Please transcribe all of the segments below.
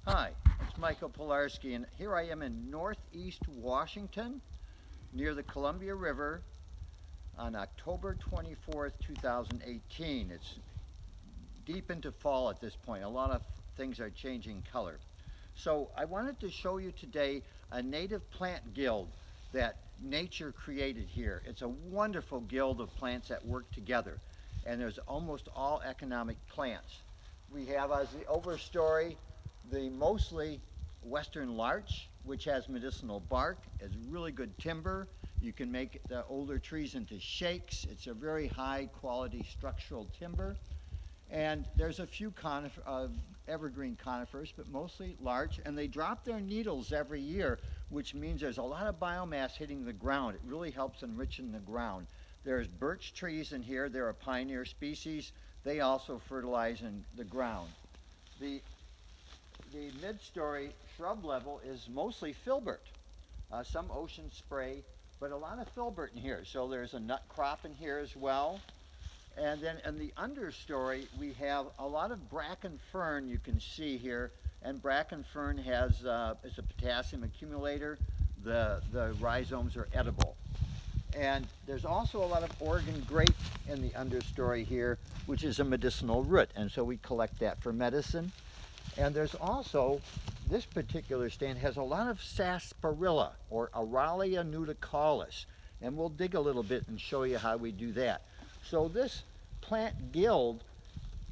Hi, it's Michael Pilarski, and here I am in Northeast Washington near the Columbia River on October 24th, 2018. It's deep into fall at this point. A lot of things are changing color. So I wanted to show you today a native plant guild that nature created here. It's a wonderful guild of plants that work together, and there's almost all economic plants. We have as the overstory the mostly western larch, which has medicinal bark, is really good timber. You can make the older trees into shakes. It's a very high quality structural timber. And there's a few evergreen conifers, but mostly larch, and they drop their needles every year, which means there's a lot of biomass hitting the ground. It really helps enrichen the ground. There's birch trees in here. They're a pioneer species. They also fertilize in the ground. The mid-story shrub level is mostly filbert, some ocean spray, but a lot of filbert in here. So there's a nut crop in here as well. And then in the understory, we have a lot of bracken fern you can see here. And bracken fern is a potassium accumulator. The rhizomes are edible. And there's also a lot of Oregon grape in the understory here, which is a medicinal root. And so we collect that for medicine. And there's also, this particular stand has a lot of sarsaparilla, or Aralia nudicaulis. And we'll dig a little bit and show you how we do that. So this plant guild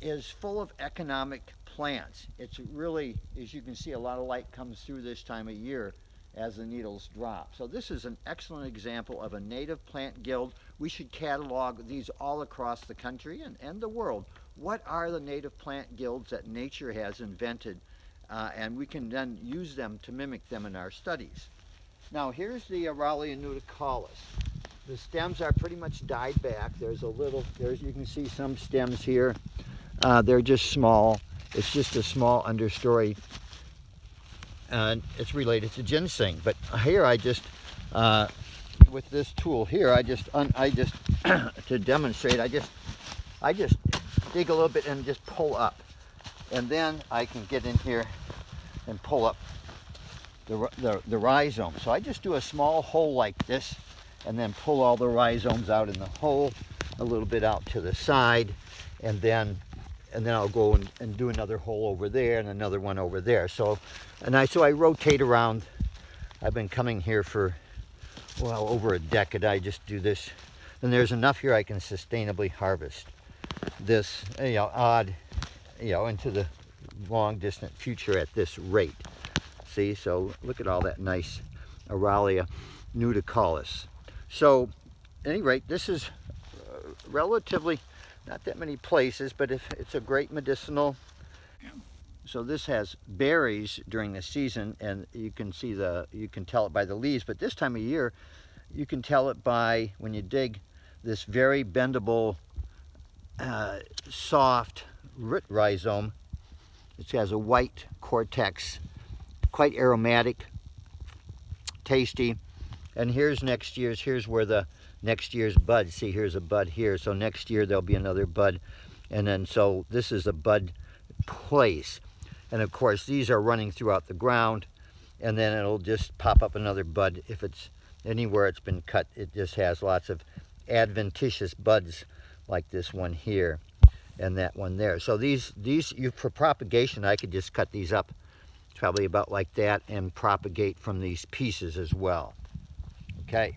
is full of economic plants. It's really, as you can see, a lot of light comes through this time of year as the needles drop. So this is an excellent example of a native plant guild. We should catalog these all across the country and the world. What are the native plant guilds that nature has invented? And we can then use them to mimic them in our studies. Now here's the Aralia nudicaulis. The stems are pretty much dyed back. You can see some stems here. They're just small. It's just a small understory. And it's related to ginseng. But here I just, with this tool here, I just to demonstrate, I just dig a little bit and just pull up. And then I can get in here and pull up the rhizome. So I just do a small hole like this and then pull all the rhizomes out in the hole, a little bit out to the side, and then I'll go and do another hole over there and another one over there. So I rotate around. I've been coming here for, well, over a decade. I just do this. And there's enough here I can sustainably harvest this, into the long distant future at this rate. See, so look at all that nice Aralia nudicaulis. So, at any rate, this is relatively not that many places, but it's a great medicinal. So this has berries during the season, and you can tell it by the leaves. But this time of year, you can tell it by when you dig this very bendable, soft root rhizome. It has a white cortex, quite aromatic, tasty. And here's where the next year's bud. See, here's a bud here. So next year there'll be another bud. And then, so this is a bud place. And of course, these are running throughout the ground. And then it'll just pop up another bud. If it's anywhere it's been cut, it just has lots of adventitious buds like this one here and that one there. So for propagation, I could just cut these up. It's probably about like that and propagate from these pieces as well. Okay.